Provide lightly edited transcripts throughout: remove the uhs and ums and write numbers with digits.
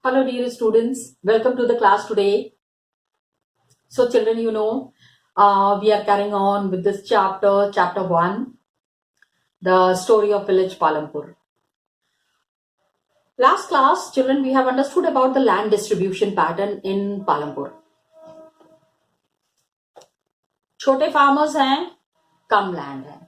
Hello, dear students. Welcome to the class today. So, children, we are carrying on with this chapter 1, the story of village Palampur. Last class, children, we have understood about the land distribution pattern in Palampur. छोटे farmers हैं, कम land है.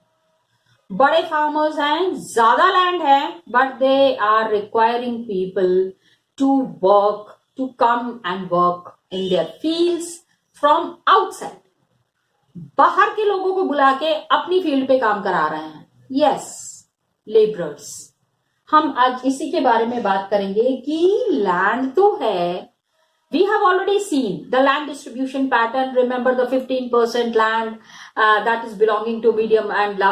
बड़े farmers हैं, ज्यादा land है, but they are requiring people to work, to come and work in their fields from outside. बाहर के लोगों को बुला के अपनी फील्ड पे काम करा रहे हैं. Yes, labourers. हम आज इसी के बारे में बात करेंगे कि लैंड तो है. We have already seen the land distribution pattern. Remember the 15% land that is belonging to medium and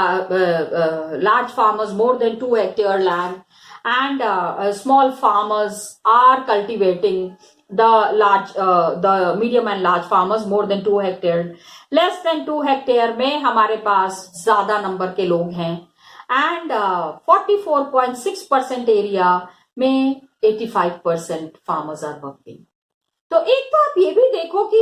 large farmers, more than 2 hectare land, and small farmers are cultivating the medium and large farmers more than 2 hectare. Less than 2 hectare में हमारे पास ज्यादा number के लोग हैं, and 44.6% area में 85% farmers are working. तो एक तो आप ये भी देखो कि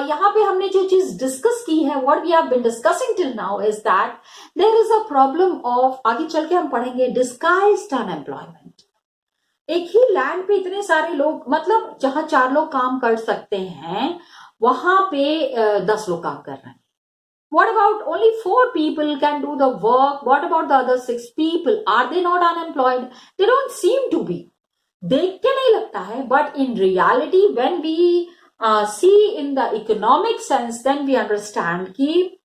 यहाँ पे हमने जो चीज डिस्कस की है, what we have been discussing till now is that there is a problem of, आगे चल के हम पढ़ेंगे, डिस्गाइज्ड अनएम्प्लॉयमेंट. एक ही लैंड पे इतने सारे लोग, मतलब जहां 4 लोग काम कर सकते हैं वहां पे 10 लोग काम कर रहे हैं. What about only 4 people can do the work? What about the other 6 people? Are they not unemployed? They don't seem to be. देख के नहीं लगता है, but in reality when we see in the economic sense, then we understand कि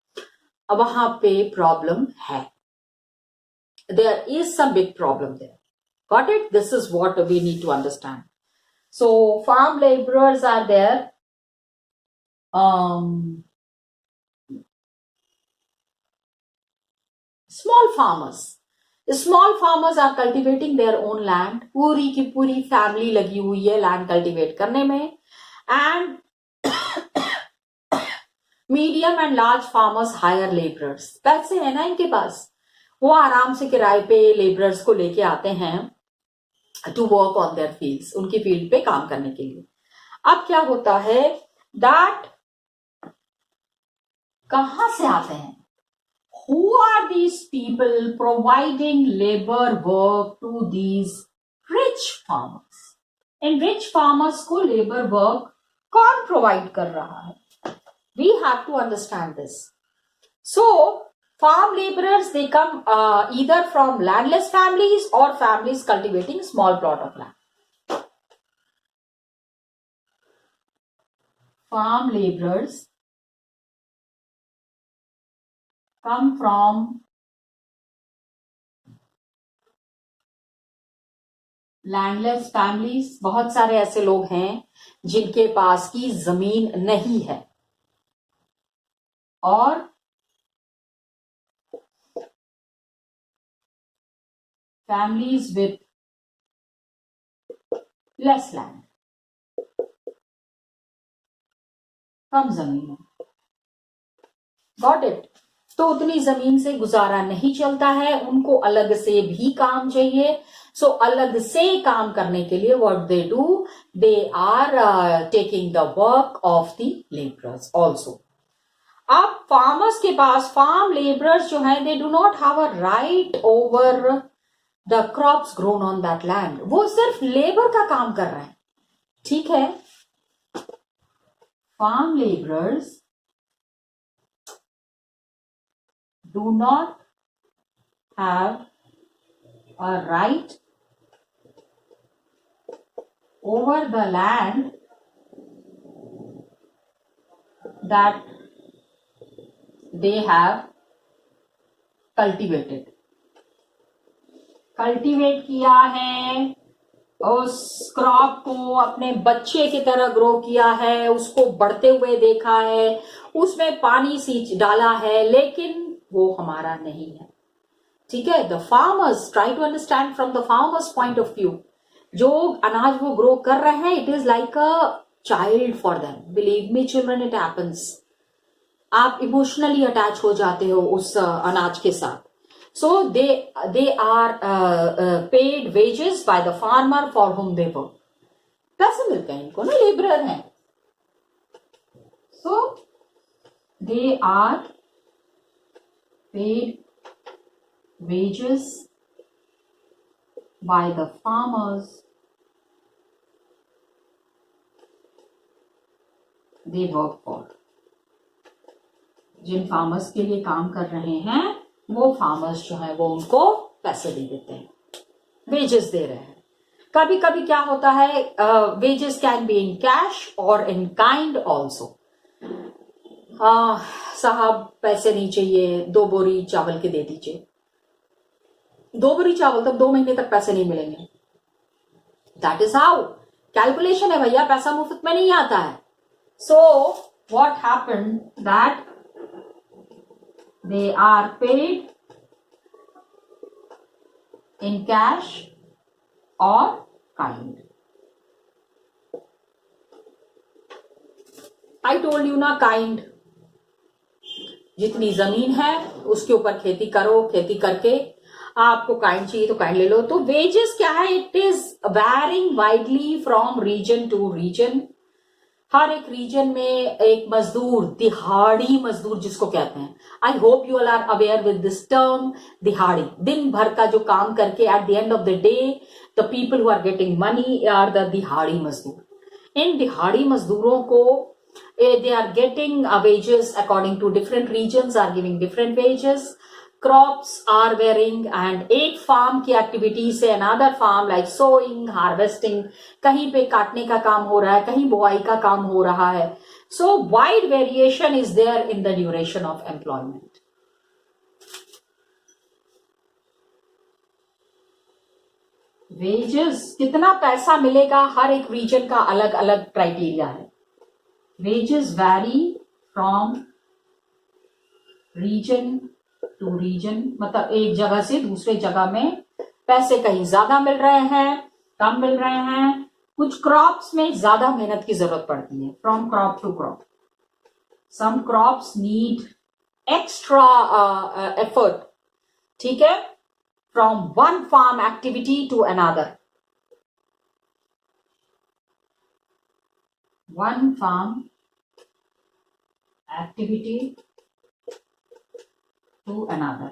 वहां पे problem है. There is some big problem there. Got it? This is what we need to understand. So farm labourers are there. Small farmers are cultivating their own land. पूरी की पूरी family लगी हुई है लैंड कल्टिवेट करने में. And medium and large farmers hire labourers. पैसे है ना इनके पास, वो आराम से किराए पे लेबरर्स को लेके आते हैं to work on their fields, उनकी फील्ड पे काम करने के लिए. अब क्या होता है दैट कहां से आते हैं? Who are these people providing labor work to these rich farmers? In rich farmers को labor work कौन provide कर रहा है? We have to understand this. So, farm laborers, they come either from landless families or families cultivating small plot of land. Farm laborers come from landless families. बहुत सारे ऐसे लोग हैं जिनके पास की जमीन नहीं है, और फैमिलीज विथ लेस लैंड, कम जमीन है. Got it? तो उतनी जमीन से गुजारा नहीं चलता है, उनको अलग से भी काम चाहिए. सो अलग से काम करने के लिए what they do, they are taking the work of the labourers also. अब फार्मर्स के पास, फार्म लेबरर्स जो हैं, they do not have a right over the crops grown on that land. वो सिर्फ लेबर का काम कर रहे हैं. ठीक है? Farm labourers do not have a right over the land that they have cultivated. Cultivate किया है, उस क्रॉप को अपने बच्चे की तरह ग्रो किया है, उसको बढ़ते हुए देखा है, उसमें पानी सींच डाला है, लेकिन वो हमारा नहीं है. ठीक है? The farmers, try to understand from the farmers point of view. जो अनाज वो ग्रो कर रहे हैं, it is like a child for them. Believe me children, it happens. आप इमोशनली अटैच हो जाते हो उस अनाज के साथ. So they are paid wages by the farmer for whom they work. मिलते हैं इनको ना, लेबरर हैं. So they are paid wages by the farmers they work for. जिन फार्मर्स के लिए काम कर रहे हैं वो फार्मर्स जो है वो उनको पैसे दे देते हैं, वेजेस दे रहे हैं. कभी कभी क्या होता है, wages can be in cash और इन काइंड ऑल्सो. साहब पैसे नहीं चाहिए, 2 बोरी चावल के दे दीजिए. 2 बोरी चावल तब 2 महीने तक पैसे नहीं मिलेंगे. दैट इज हाउ कैलकुलेशन है भैया, पैसा मुफ्त में नहीं आता है. So what happened that they are paid in cash और काइंड. आई टोल्ड यू ना, काइंड. जितनी जमीन है उसके ऊपर खेती करो, खेती करके आपको काइंड चाहिए तो काइंड ले लो. तो वेजेस क्या है, it is varying widely from region to region. हर एक रीजन में एक मजदूर, दिहाड़ी मजदूर जिसको कहते हैं, I hope you all are aware with this term, दिहाड़ी. दिन भर का जो काम करके at the end of the day the people who are getting money are the दिहाड़ी मजदूर. इन दिहाड़ी मजदूरों को they are getting wages according to different regions are giving different wages. Crops are varying and एक farm की activity से another farm like sowing, harvesting, कहीं पे काटने का काम हो रहा है, कहीं बुआई का काम हो रहा है. So wide variation is there in the duration of employment. wages कितना पैसा मिलेगा, हर एक region का अलग अलग criteria है. Wages vary from region to region. मतलब एक जगह से दूसरे जगह में पैसे कहीं ज्यादा मिल रहे हैं, कम मिल रहे हैं. कुछ क्रॉप्स में ज्यादा मेहनत की जरूरत पड़ती है, from crop to crop. Some crops need extra effort. ठीक है, from one farm activity to another. one farm activity to another.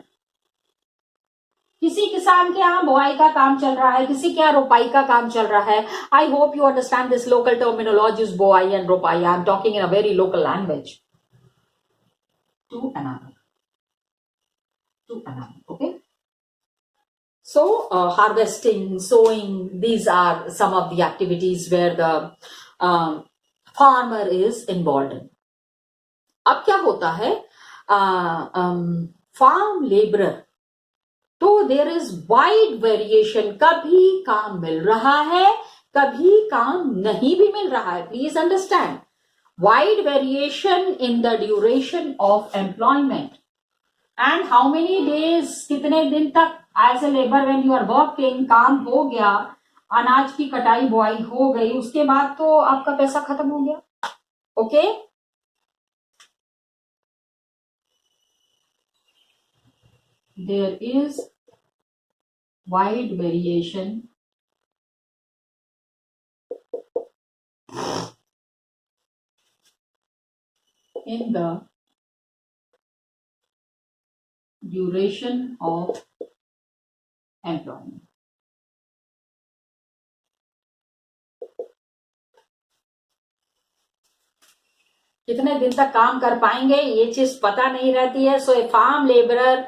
किसी किसान के यहाँ बुआई का काम चल रहा है, किसी के यहाँ रोपाई का काम चल रहा है. I hope you understand this local terminologies, बुआई एंड रोपाई. I am talking in a very local language. To another, to another. Okay. So harvesting, sowing, these are some of the activities where the farmer is involved in. अब क्या होता है, farm labourer, तो there is wide variation. कभी काम मिल रहा है, कभी काम नहीं भी मिल रहा है. Please understand, wide variation in the duration of employment. And how many days, कितने दिन तक as a labour when you are working, काम हो गया, अनाज की कटाई बुआई हो गई, उसके बाद तो आपका पैसा खत्म हो गया. Okay. There is wide variation in the duration of employment. कितने दिन तक काम कर पाएंगे ये चीज पता नहीं रहती है. So a farm labourer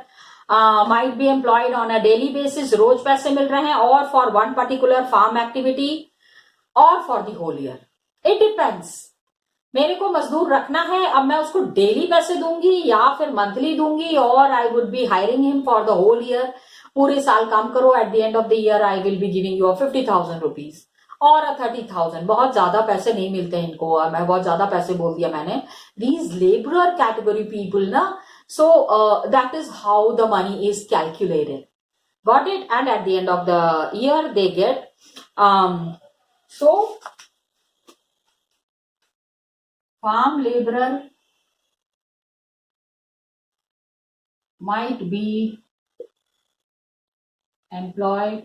might be employed on a daily basis, रोज पैसे मिल रहे हैं, और for one particular farm activity, और for the whole year. It depends. मेरे को मजदूर रखना है, अब मैं उसको डेली पैसे दूंगी या फिर मंथली दूंगी, और I would be hiring him for the whole year. पूरे साल काम करो, at the end of the year I will be giving you 50,000 rupees और 30,000. बहुत ज्यादा पैसे नहीं मिलते हैं इनको, मैं बहुत ज्यादा पैसे बोल दिया मैंने. दीज लेबरर कैटेगरी पीपल ना, so that is how the money is calculated. Got it? And at the end of the year they get so farm laborer might be employed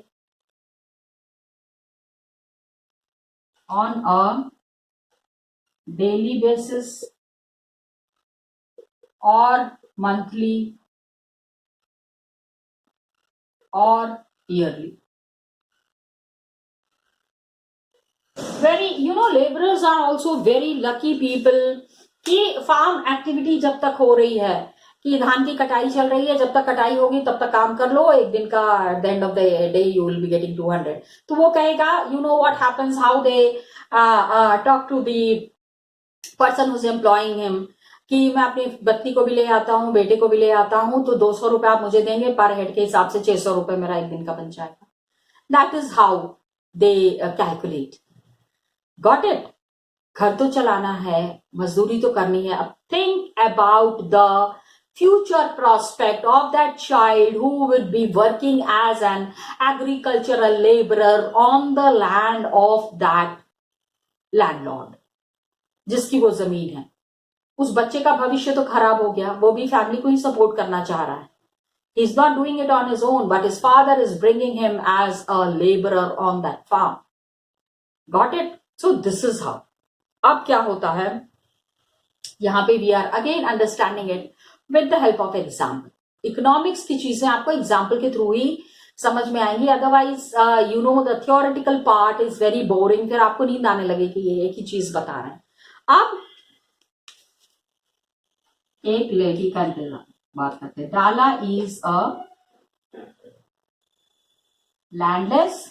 on a daily basis or monthly or yearly. Very, laborers are also very lucky people कि farm activity जब तक हो रही है, कि धान की कटाई चल रही है, जब तक कटाई होगी तब तक काम कर लो, एक दिन का at the end of the day you will be getting 200. तो वो कहेगा, you know what happens, how they talk to the person who's employing him, कि मैं अपनी बत्ती को भी ले आता हूँ, बेटे को भी ले आता हूँ, तो 200 रुपए आप मुझे देंगे, पर हेड के हिसाब से 600 रुपए मेरा एक दिन का बन जाएगा. That is how they calculate. Got it. घर तो चलाना है, मजदूरी तो करनी है. अब think about the future prospect of that child who would be working as an agricultural laborer on the land of that landlord, जिसकी वो जमीन है. उस बच्चे का भविष्य तो खराब हो गया, वो भी फैमिली को ही सपोर्ट करना चाह रहा है. He is not doing it on his own, but his father is bringing him as a laborer on that farm. Got it? So this is how. अब क्या होता है, यहां पे we are again understanding it with the help of example. Economics की चीजें आपको example के थ्रू ही समझ में आएंगी, otherwise you know the theoretical part is very boring, फिर आपको नींद आने लगे कि ये एक ही चीज बता रहे हैं. अब एक लेडी का बात करते हैं. Dala is a landless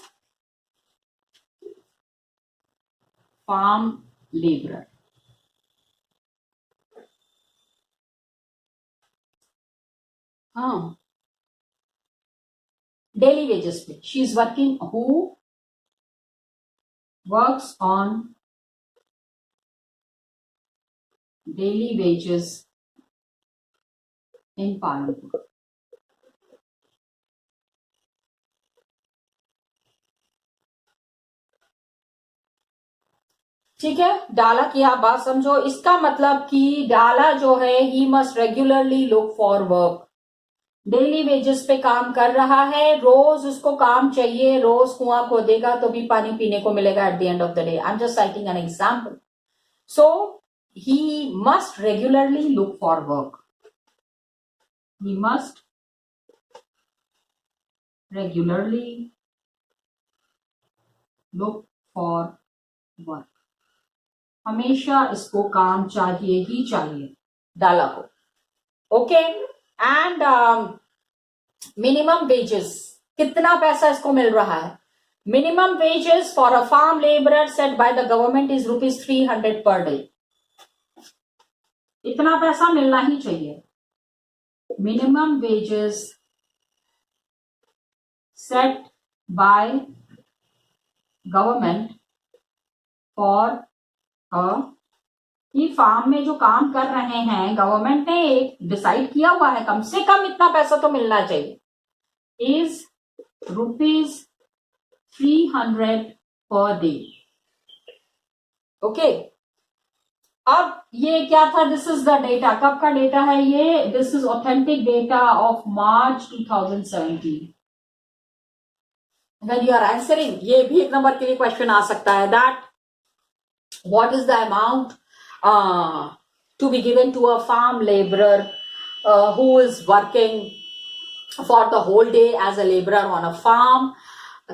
farm labourer. हाँ, डेली वेजेस पे she is working, who works on daily wages in Palanpur. ठीक है, डाला की आप बात समझो. इसका मतलब कि डाला जो है, ही must regularly look for work. Daily wages पे काम कर रहा है, रोज उसको काम चाहिए, रोज कुआं खोदेगा तो भी पानी पीने को मिलेगा at the end of the day. I am just citing an example. So he must regularly look for work. He must regularly look for work. हमेशा इसको काम चाहिए ही चाहिए डाला को. ओके. एंड मिनिमम वेजेस, कितना पैसा इसको मिल रहा है? Minimum wages for a farm labourer set by the government is ₹300 per day. इतना पैसा मिलना ही चाहिए. Minimum wages set by government for कि फार्म में जो काम कर रहे हैं, गवर्नमेंट ने एक डिसाइड किया हुआ है, कम से कम इतना पैसा तो मिलना चाहिए. Is ₹300 per day. ओके. अब ये क्या था? This is the data. कब का डेटा है ये? This is authentic data of March 2017. When you are answering, ये भी एक नंबर के लिए क्वेश्चन आ सकता है. That what is the amount to be given to a farm laborer who is working for the whole day as a laborer on a farm.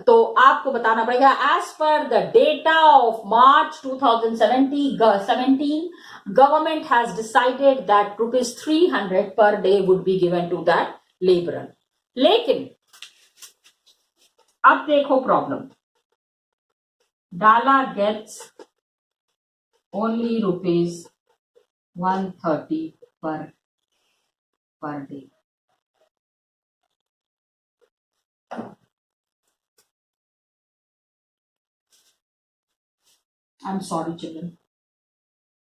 तो आपको बताना पड़ेगा as per the data of March 2017 government has decided that ₹300 per day would be given to that laborer. लेकिन अब देखो problem. डाला gets only ₹130 per day. I'm sorry children,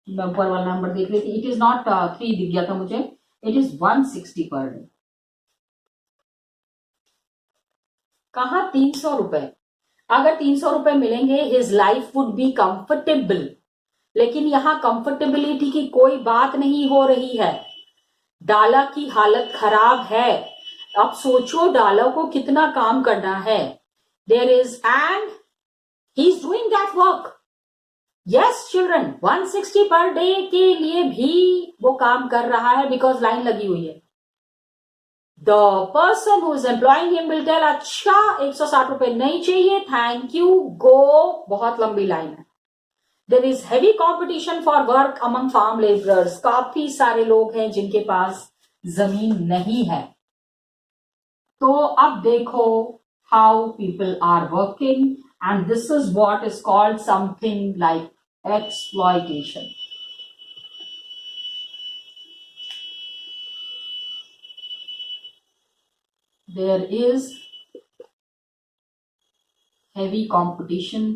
मैं ऊपर वाला नंबर देख रही थी. इट इज नॉट 3 दिख गया था मुझे. It is 160 per day. कहा 300 रुपए. अगर 300 रुपए मिलेंगे his life would be comfortable. लेकिन यहां कंफर्टेबिलिटी की कोई बात नहीं हो रही है. डाला की हालत खराब है. अब सोचो डाला को कितना काम करना है. There is and he is doing that work. Yes children, 160 per day के लिए भी वो काम कर रहा है बिकॉज लाइन लगी हुई है. The person who is employing him will tell, अच्छा 160 रुपए नहीं चाहिए, थैंक यू, गो. बहुत लंबी लाइन है. There is heavy competition for work among farm labourers. काफी सारे लोग हैं जिनके पास जमीन नहीं है. तो अब देखो how people are working, and this is what is called something like exploitation. There is heavy competition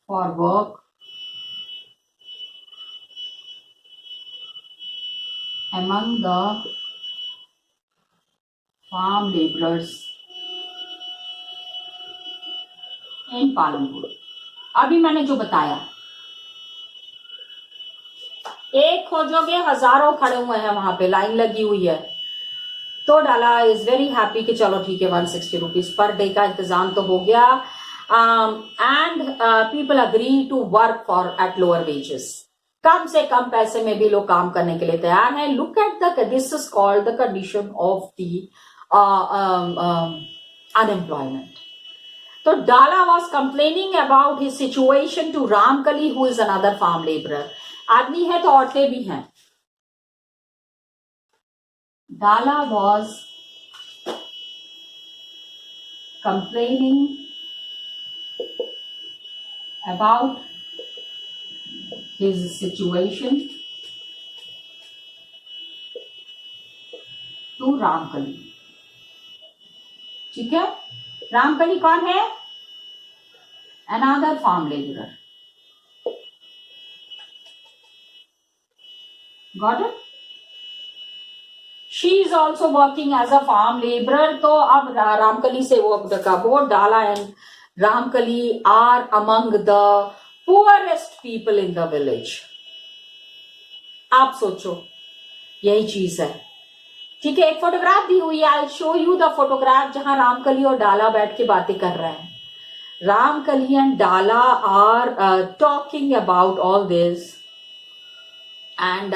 for work among the farm laborers in Palampur. अभी मैंने जो बताया, एक खोजोगे हजारों खड़े हुए हैं वहां पे, लाइन लगी हुई है. तो डाला इज वेरी हैप्पी कि चलो ठीक है 160 रुपीज पर डे का इंतजाम तो हो गया. And people agree to work for at lower wages. कम से कम पैसे में भी लोग काम करने के लिए तैयार हैं. Look at the, this is called the condition of the unemployment. तो Dala was complaining about his situation to Ramkali who is another farm labourer. आदमी है तो औरतें भी हैं. Dala was complaining about his situation to Ramkali. ठीक है, रामकली कौन है? Another farm laborer. Got it? She is also working as a farm laborer. तो अब रामकली से वो Dala and Ramkali are among the poorest people in the village. आप सोचो, यही चीज है. ठीक है, एक फोटोग्राफ दी हुई है. I show you the photograph जहां रामकली और डाला बैठ के बातें कर रहे हैं. Ramkali and Dala are talking about all this and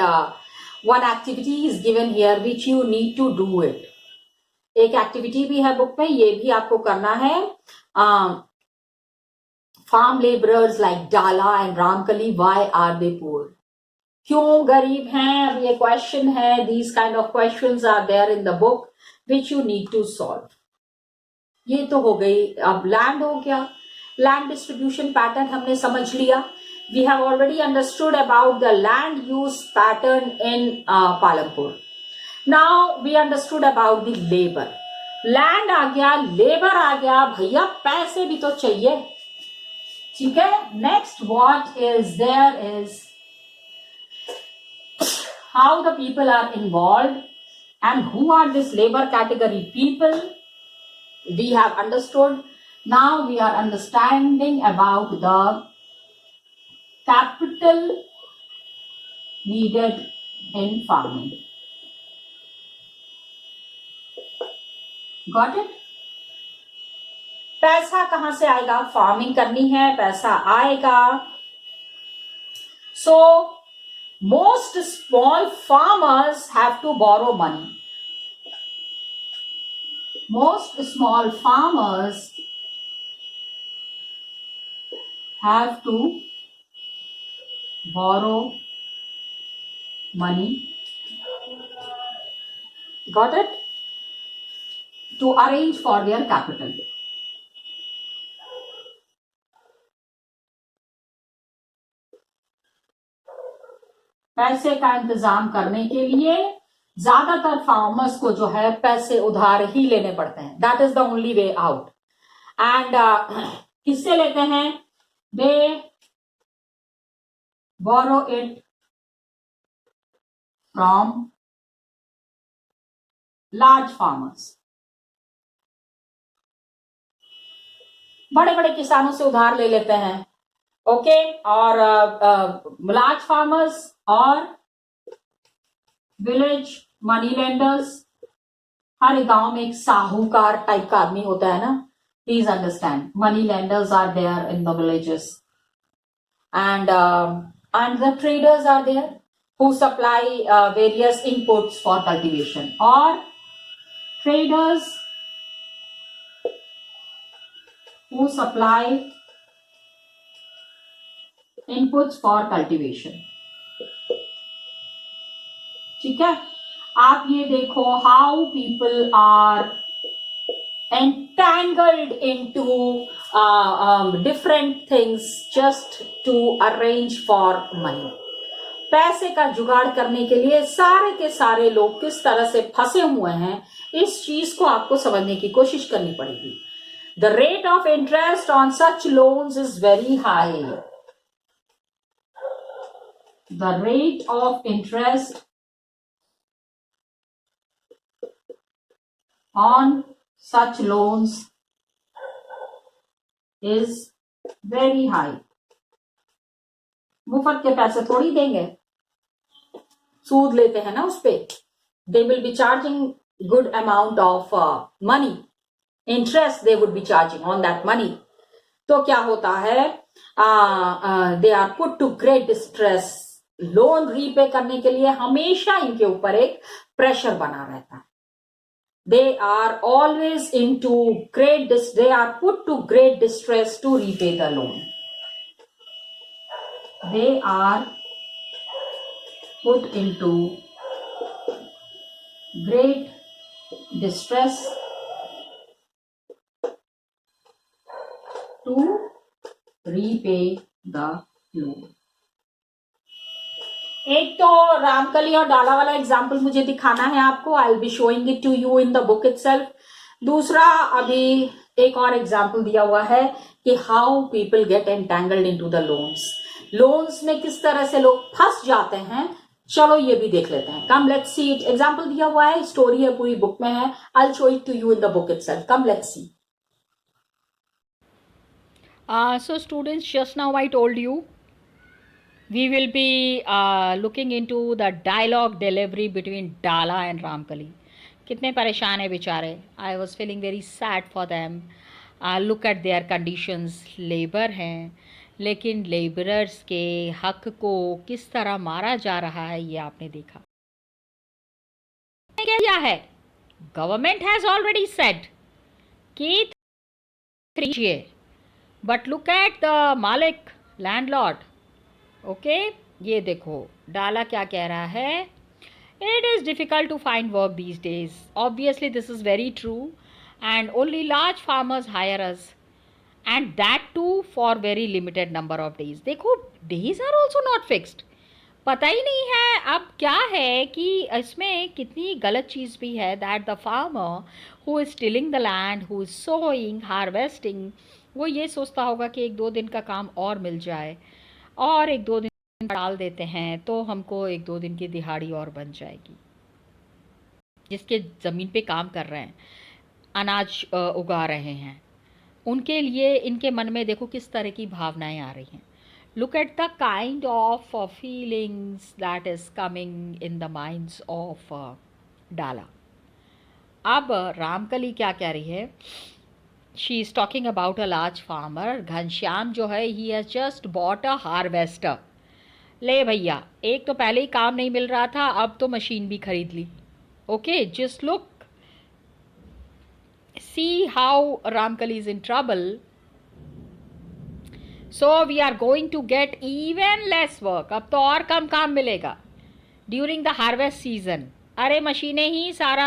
one activity is given here which you need to do it. एक एक्टिविटी भी है बुक में, ये भी आपको करना है. Farm labourers like Dala and Ramkali, why are they poor? क्यों गरीब हैं? अब ये क्वेश्चन है. These kind of questions are there in the book which you need to solve. ये तो हो गई. अब लैंड हो गया, लैंड डिस्ट्रीब्यूशन पैटर्न हमने समझ लिया. We have already understood about the land use pattern in Palampur. Now we understood about the labor. Land आ गया, labor आ गया, भैया पैसे भी तो चाहिए. ठीक है. Next, what is there is how the people are involved and who are this labor category people. We have understood. Now we are understanding about the capital needed in farming. Got it? पैसा कहां से आएगा? Farming करनी है, पैसा आएगा. So most small farmers have to borrow money. Most small farmers have to borrow money. Got it? To arrange for their capital. पैसे का इंतजाम करने के लिए ज्यादातर फार्मर्स को जो है पैसे उधार ही लेने पड़ते हैं. That is the only way out. And किससे लेते हैं? दे borrow it from large farmers. बड़े बड़े किसानों से उधार ले लेते हैं. ओके. और लार्ज फार्मर्स और विलेज मनी लेंडर्स. हर गांव में एक साहूकार टाइप का आदमी होता है ना, Please understand, money lenders are there in the villages, and the traders are there who supply various inputs for cultivation, or traders who supply inputs for cultivation. ठीक है, आप ये देखो how people are entangled into different things just to arrange for money. पैसे का जुगाड़ करने के लिए सारे के सारे लोग किस तरह से फंसे हुए हैं, इस चीज को आपको समझने की कोशिश करनी पड़ेगी. The rate of interest on such loans is very high. The rate of interest on such loans is very high. मुफ्त के पैसे थोड़ी देंगे, सूद लेते हैं ना उस पे. They will be charging good amount of money, interest they would be charging on that money. तो क्या होता है, they are put to great distress. Loan repay करने के लिए हमेशा इनके ऊपर एक प्रेशर बना रहता है. They are always into they are put to great distress to repay the loan. They are put into great distress to repay the loan. एक तो रामकली और डाला वाला एग्जाम्पल मुझे दिखाना है आपको. I will be showing it to you in the book itself. दूसरा, अभी एक और एग्जाम्पल दिया हुआ है कि how people get entangled into the loans में किस तरह से लोग फंस जाते हैं. चलो ये भी देख लेते हैं. Come let's see it. Example दिया हुआ है, स्टोरी है, पूरी बुक में है. I will show it to you in the book itself. Come let's see. So students, just now I told you we will be looking into the dialogue delivery between Dala and Ramkali. कितने परेशान है बेचारे. I was feeling very sad for them. Look at their conditions. Labour हैं, लेकिन labourers के हक को किस तरह मारा जा रहा है ये आपने देखा. क्या है, गवर्नमेंट हैज़ ऑलरेडी सेड कि कीजिए, बट लुक एट द मालिक, लैंडलॉर्ड. ओके, ये देखो डाला क्या कह रहा है. It is difficult to find work these days. Obviously this is very true, and only large farmers hire us, and that too for very limited number of days. देखो, days are also not fixed. पता ही नहीं है अब क्या है कि इसमें कितनी गलत चीज़ भी है. That the farmer who is tilling the land, who is sowing, harvesting, वो ये सोचता होगा कि 1-2 दिन का काम और मिल जाए, और 1-2 दिन डाल देते हैं तो हमको 1-2 दिन की दिहाड़ी और बन जाएगी. जिसके ज़मीन पे काम कर रहे हैं, अनाज उगा रहे हैं, उनके लिए इनके मन में देखो किस तरह की भावनाएं आ रही हैं. Look at the kind of feelings that is coming in the minds of Dala. अब रामकली क्या कह रही है. She is talking about a large farmer. Ghanshyam जो है, he has just bought a harvester. ले भैया, एक तो पहले ही काम नहीं मिल रहा था, अब तो मशीन भी खरीद ली. Okay, just look, see how Ramkali is in trouble. So we are going to get even less work. अब तो और कम काम मिलेगा ड्यूरिंग द हार्वेस्ट सीजन. अरे मशीनें ही सारा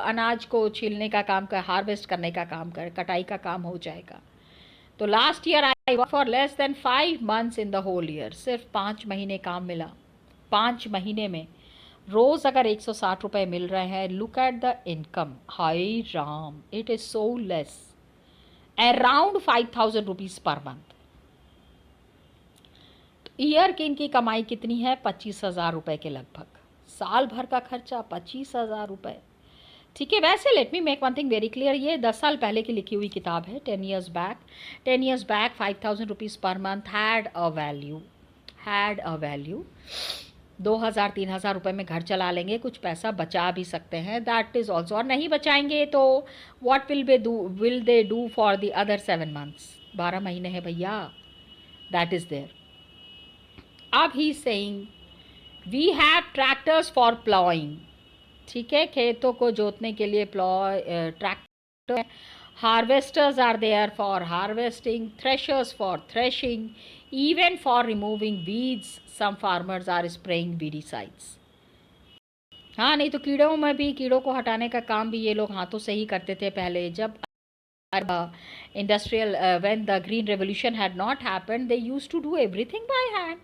अनाज को छीलने का काम कर, हार्वेस्ट करने का काम कर, कटाई का काम हो जाएगा. तो last year I work for less than 5 months in the whole year. सिर्फ 5 महीने काम मिला. 5 महीने में रोज़ अगर 160 रुपये मिल रहे हैं. Look at the income. Hi Ram, it is so less, around 5,000 rupees per month. Year की इनकी कमाई कितनी है, 25,000 रुपये के लगभग. साल भर का खर्चा 25,000 रुपये. ठीक है. वैसे let me make one thing very clear, ये 10 साल पहले की लिखी हुई किताब है. 10 years back 5,000 rupees per month had a value. 2,000-3,000 रुपये में घर चला लेंगे, कुछ पैसा बचा भी सकते हैं, दैट इज़ ऑल्सो। और नहीं बचाएंगे तो what will they do for the other 7 months? 12 महीने हैं भैया, दैट इज़ देयर। अब he saying we have tractors for ploughing, ठीक है, खेतों को जोतने के लिए tractor. Harvesters are there for harvesting, threshers for threshing, even for removing weeds some farmers are spraying weedicides। हाँ, नहीं तो कीड़ों में भी, कीड़ों को हटाने का काम भी ये लोग हाथों से ही करते थे पहले। जब industrial when the green revolution had not happened, they used to do everything by hand.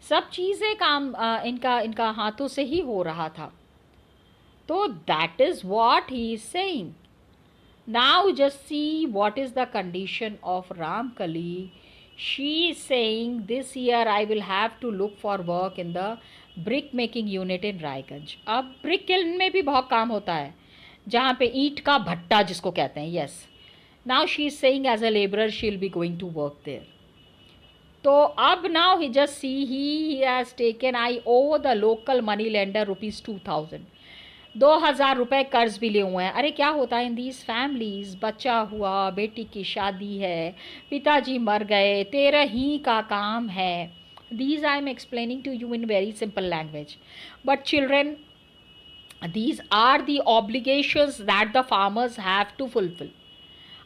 सब चीज़ें काम इनका हाथों से ही हो रहा था। तो that is what he is saying. Now just see what is the condition of Ramkali. She is saying this year I will have to look for work in the brick making unit in Raiganj. अब brick kiln में भी बहुत काम होता है, जहाँ पे ईंट का भट्टा जिसको कहते हैं, yes. Now she is saying as a labourer she will be going to work there. तो अब now he just see he has taken, I owe the local money lender ₹2,000। 2,000 रुपये कर्ज भी लिए हुए हैं। अरे क्या होता है इन दीज फैमिलीज, बच्चा हुआ, बेटी की शादी है, पिताजी मर गए, तेरा ही का काम है। These I am explaining to you in very simple language, but children, these are the obligations that the farmers have to fulfill.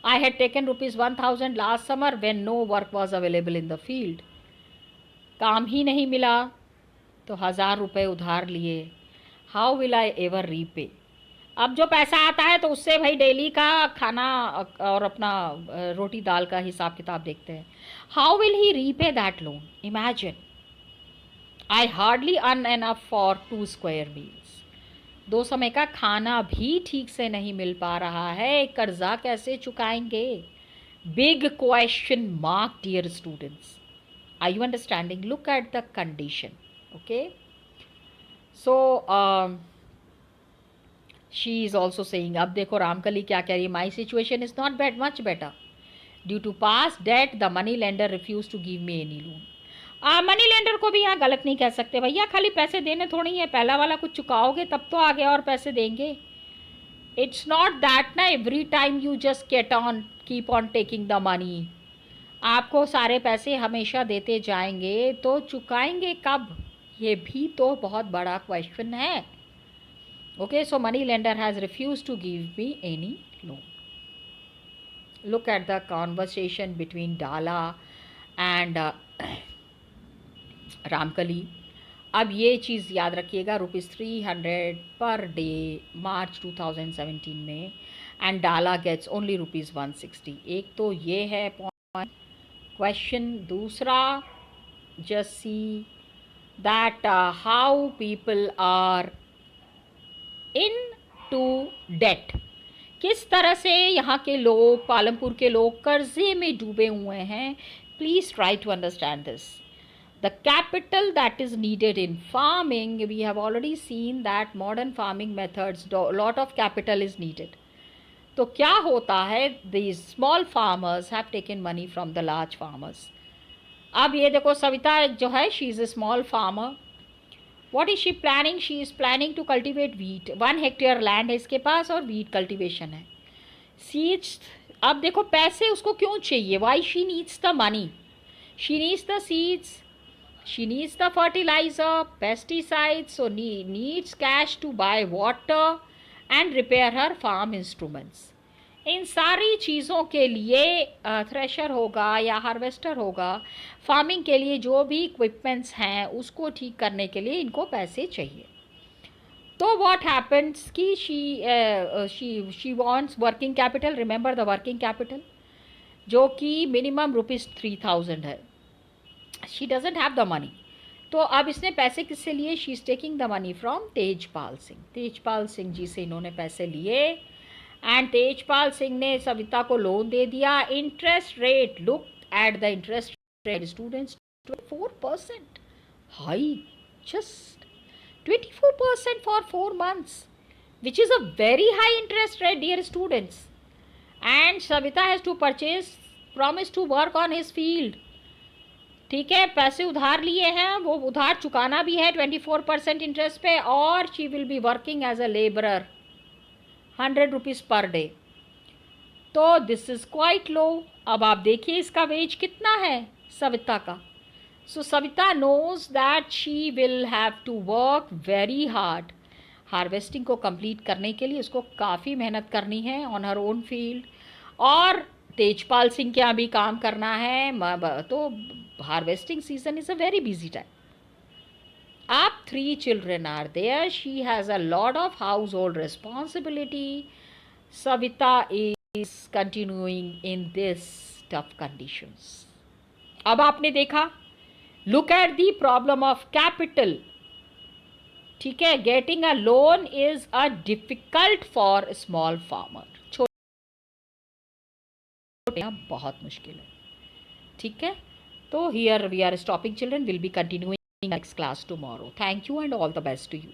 I had taken ₹1,000 last summer when no work was available in the field. काम ही नहीं मिला तो 1,000 रुपये उधार लिए। How will I ever repay? अब जो पैसा आता है तो उससे भाई डेली का खाना और अपना रोटी दाल का हिसाब किताब देखते हैं। How will he repay that loan? Imagine, I hardly earn enough for 2 square meals. 2 समय का खाना भी ठीक से नहीं मिल पा रहा है, कर्जा कैसे चुकाएंगे? Big question mark dear students. Are you understanding? Look at the condition, okay. So she is also saying, अब देखो रामकली क्या कह रही है, my situation is not bad, much better. Due to past debt the money lender refuse to give me any loan. Money lender को भी यहाँ गलत नहीं कह सकते भैया, खाली पैसे देने थोड़ी है, पहला वाला कुछ चुकाओगे तब तो आगे और पैसे देंगे। इट्स नॉट दैट ना every time you just keep on taking the money. आपको सारे पैसे हमेशा देते जाएंगे तो चुकाएंगे कब? ये भी तो बहुत बड़ा क्वेश्चन है। Okay, so money lender has refuse to give me any loan. Look at the conversation between Dala and Ramkali. अब ये चीज़ याद रखिएगा, ₹300 पर डे मार्च 2017 में, एंड डाला गेट्स ओनली ₹160। एक तो ये है पॉइंट क्वेश्चन। दूसरा, just see that how people are into debt. किस तरह से यहाँ के लोग, पालमपुर के लोग कर्जे में डूबे हुए हैं। Please try to understand this. The capital that is needed in farming, we have already seen that modern farming methods, lot of capital is needed. तो क्या होता है, these small farmers have taken money from the large farmers. अब ये देखो सविता जो है, she is a small farmer. What is she planning? She is planning to cultivate wheat. 1 hectare land है इसके पास और wheat cultivation है। Seeds, अब देखो पैसे उसको क्यों चाहिए? Why she needs the money? She needs the seeds. She needs the fertilizer, pesticides, so needs cash to buy water and repair her farm instruments. इन सारी चीज़ों के लिए थ्रेशर होगा या हार्वेस्टर होगा, फार्मिंग के लिए जो भी इक्विपमेंट्स हैं उसको ठीक करने के लिए इनको पैसे चाहिए। तो व्हाट हैपन्स कि she wants working capital. Remember the working capital, जो कि मिनिमम ₹3,000 है। She doesn't have the money. तो अब इसने पैसे किससे लिए? She is taking the money from Tejpal Singh. Tejpal Singh ji से इन्होंने पैसे लिए, एंड तेजपाल सिंह ने सविता को लोन दे दिया। Interest rate, look at the interest rate students, 24%। High, just 24% for 4 months, which is a very high interest rate, dear students. And Savita has to promise to work on his field. ठीक है, पैसे उधार लिए हैं, वो उधार चुकाना भी है 24% इंटरेस्ट पे, और she will be working as a labourer 100 rupees per day. तो दिस इज़ क्वाइट लो। अब आप देखिए इसका वेज कितना है सविता का। So Savita knows that she will have to work very hard. Harvesting को कंप्लीट करने के लिए उसको काफ़ी मेहनत करनी है ऑन हर ओन फील्ड, और तेजपाल सिंह के यहाँ भी काम करना है। तो harvesting season is a very busy time. Up 3 children are there. She has a lot of household responsibility. Savita is continuing in this tough conditions. अब आपने देखा, look at the problem of capital. ठीक है, getting a loan is a difficult for a small farmer. छोटे बहुत मुश्किल है। ठीक है, तो here we are stopping children. We'll be continuing next class tomorrow. Thank you and all the best to you.